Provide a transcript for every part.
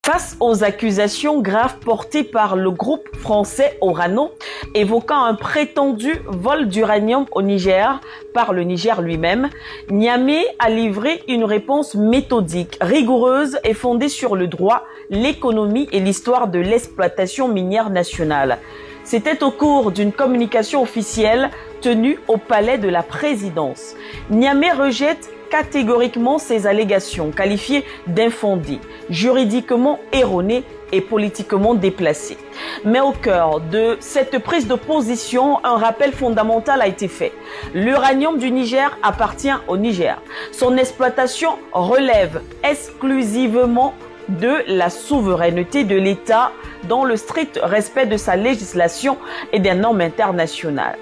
Face aux accusations graves portées par le groupe français Orano, évoquant un prétendu vol d'uranium au Niger par le Niger lui-même, Niamey a livré une réponse méthodique, rigoureuse et fondée sur le droit, l'économie et l'histoire de l'exploitation minière nationale. C'était au cours d'une communication officielle tenue au palais de la présidence. Niamey rejette catégoriquement ces allégations, qualifiées d'infondées, juridiquement erronées et politiquement déplacées. Mais au cœur de cette prise de position, un rappel fondamental a été fait. L'uranium du Niger appartient au Niger. Son exploitation relève exclusivement de la souveraineté de l'État dans le strict respect de sa législation et des normes internationales.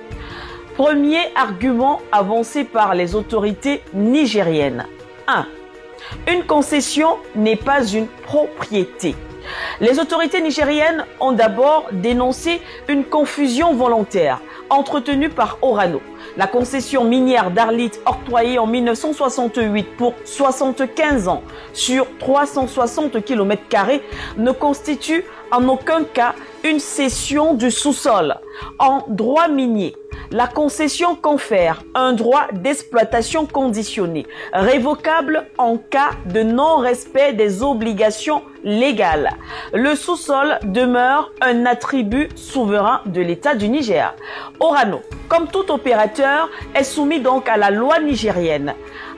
Premier argument avancé par les autorités nigériennes. 1. Une concession n'est pas une propriété. Les autorités nigériennes ont d'abord dénoncé une confusion volontaire entretenue par Orano. La concession minière d'Arlit octroyée en 1968 pour 75 ans sur 360 km² ne constitue en aucun cas une cession du sous-sol. En droit minier, la concession confère un droit d'exploitation conditionné, révocable en cas de non-respect des obligations légales. Le sous-sol demeure un attribut souverain de l'État du Niger. Orano, comme tout opérateur, est soumis donc à la loi nigérienne.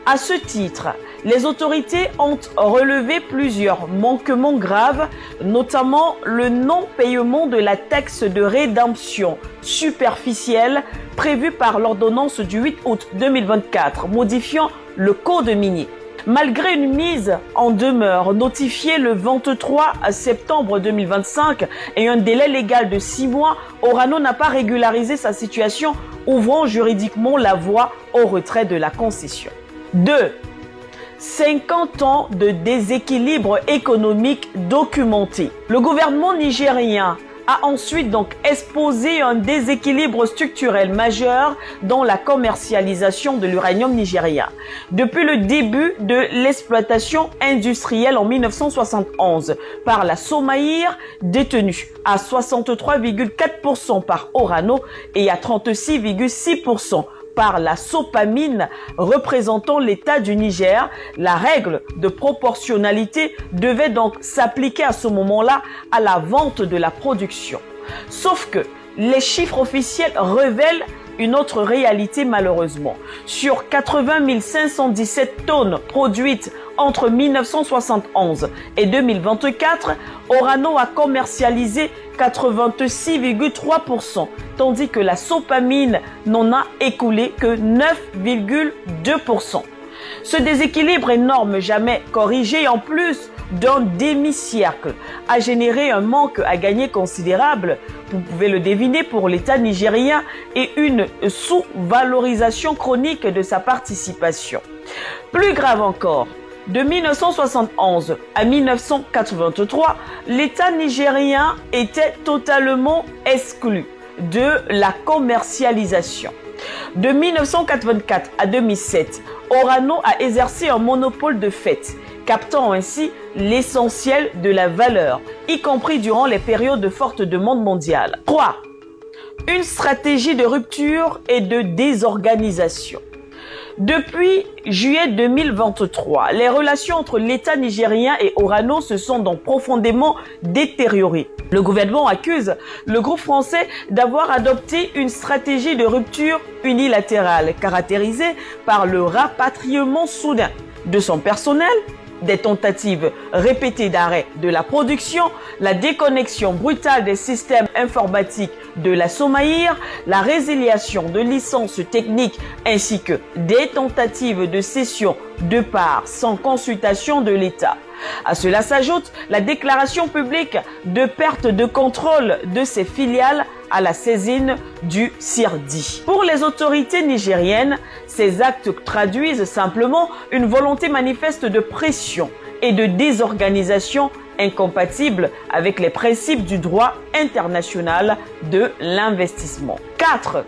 À ce titre, les autorités ont relevé plusieurs manquements graves, notamment le non-paiement de la taxe de rédemption superficielle prévue par l'ordonnance du 8 août 2024, modifiant le code minier. Malgré une mise en demeure notifiée le 23 septembre 2025 et un délai légal de 6 mois, Orano n'a pas régularisé sa situation, ouvrant juridiquement la voie au retrait de la concession. 2. 50 ans de déséquilibre économique documenté. Le gouvernement nigérien a ensuite donc exposé un déséquilibre structurel majeur dans la commercialisation de l'uranium nigérien. Depuis le début de l'exploitation industrielle en 1971 par la Somaïr, détenue à 63,4% par Orano et à 36,6% par la Sopamine représentant l'État du Niger, la règle de proportionnalité devait donc s'appliquer à ce moment-là à la vente de la production. Sauf que les chiffres officiels révèlent une autre réalité malheureusement. Sur 80 517 tonnes produites entre 1971 et 2024, Orano a commercialisé 86,3%, tandis que la Sopamine n'en a écoulé que 9,2%. Ce déséquilibre énorme, jamais corrigé en plus d'un demi-siècle, a généré un manque à gagner considérable, vous pouvez le deviner, pour l'État nigérien et une sous-valorisation chronique de sa participation. Plus grave encore, de 1971 à 1983, l'État nigérien était totalement exclu de la commercialisation. De 1984 à 2007, Orano a exercé un monopole de fait, captant ainsi l'essentiel de la valeur, y compris durant les périodes de forte demande mondiale. 3. Une stratégie de rupture et de désorganisation. Depuis juillet 2023, les relations entre l'État nigérien et Orano se sont donc profondément détériorées. Le gouvernement accuse le groupe français d'avoir adopté une stratégie de rupture unilatérale caractérisée par le rapatriement soudain de son personnel, des tentatives répétées d'arrêt de la production, la déconnexion brutale des systèmes informatiques de la Somaïr, la résiliation de licences techniques ainsi que des tentatives de cession de parts sans consultation de l'État. À cela s'ajoute la déclaration publique de perte de contrôle de ses filiales à la saisine du CIRDI. Pour les autorités nigériennes, ces actes traduisent simplement une volonté manifeste de pression et de désorganisation incompatible avec les principes du droit international de l'investissement. 4.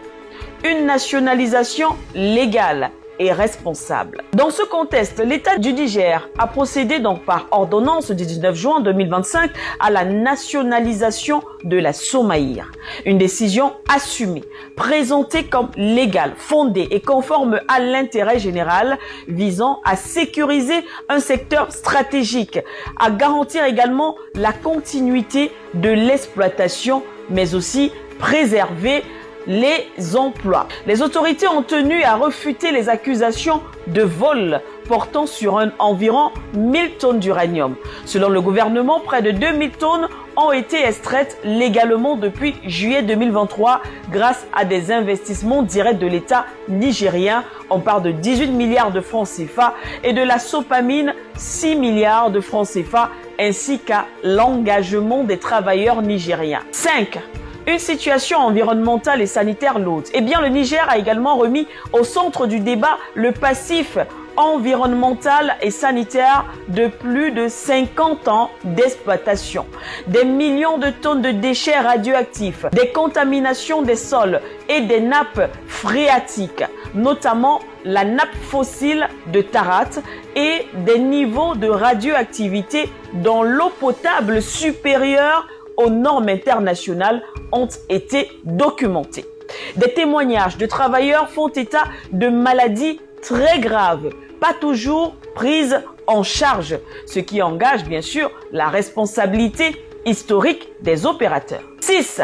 Une nationalisation légale et responsable. Dans ce contexte, l'État du Niger a procédé donc par ordonnance du 19 juin 2025 à la nationalisation de la Somaïr. Une décision assumée, présentée comme légale, fondée et conforme à l'intérêt général, visant à sécuriser un secteur stratégique, à garantir également la continuité de l'exploitation, mais aussi préserver les emplois. Les autorités ont tenu à refuter les accusations de vol portant sur environ 1000 tonnes d'uranium. Selon le gouvernement, près de 2000 tonnes ont été extraites légalement depuis juillet 2023 grâce à des investissements directs de l'État nigérien. On parle de 18 milliards de francs CFA et de la Sopamine 6 milliards de francs CFA ainsi qu'à l'engagement des travailleurs nigériens. 5. Une situation environnementale et sanitaire lourde. Eh bien, le Niger a également remis au centre du débat le passif environnemental et sanitaire de plus de 50 ans d'exploitation. Des millions de tonnes de déchets radioactifs, des contaminations des sols et des nappes phréatiques, notamment la nappe fossile de Tarat et des niveaux de radioactivité dans l'eau potable supérieure aux normes internationales ont été documentés. Des témoignages de travailleurs font état de maladies très graves, pas toujours prises en charge, ce qui engage bien sûr la responsabilité historique des opérateurs. 6.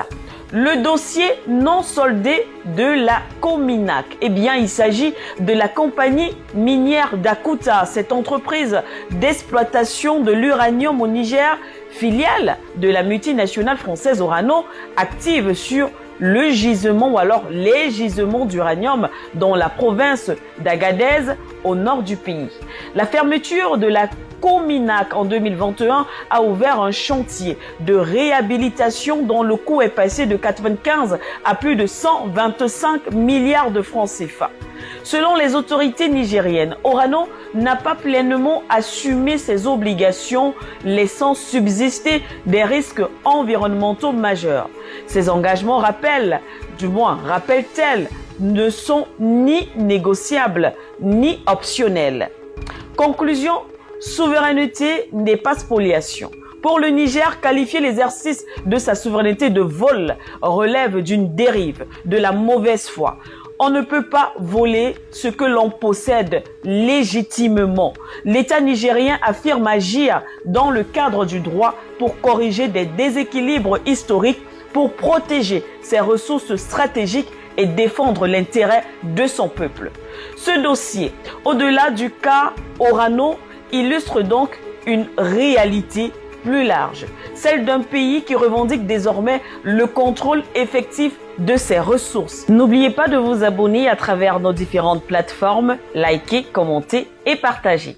Le dossier non soldé de la Cominac. Eh bien, il s'agit de la compagnie minière d'Akuta, cette entreprise d'exploitation de l'uranium au Niger, filiale de la multinationale française Orano, active sur le gisement ou alors les gisements d'uranium dans la province d'Agadez au nord du pays. La fermeture de la Cominac en 2021 a ouvert un chantier de réhabilitation dont le coût est passé de 95 à plus de 125 milliards de francs CFA. Selon les autorités nigériennes, Orano n'a pas pleinement assumé ses obligations, laissant subsister des risques environnementaux majeurs. Ces engagements rappellent-elles, ne sont ni négociables ni optionnels. Conclusion, souveraineté n'est pas spoliation. Pour le Niger, qualifier l'exercice de sa souveraineté de vol relève d'une dérive, de la mauvaise foi. On ne peut pas voler ce que l'on possède légitimement. L'État nigérien affirme agir dans le cadre du droit pour corriger des déséquilibres historiques, pour protéger ses ressources stratégiques et défendre l'intérêt de son peuple. Ce dossier, au-delà du cas Orano, illustre donc une réalité plus large, celle d'un pays qui revendique désormais le contrôle effectif de ses ressources. N'oubliez pas de vous abonner à travers nos différentes plateformes, liker, commenter et partager.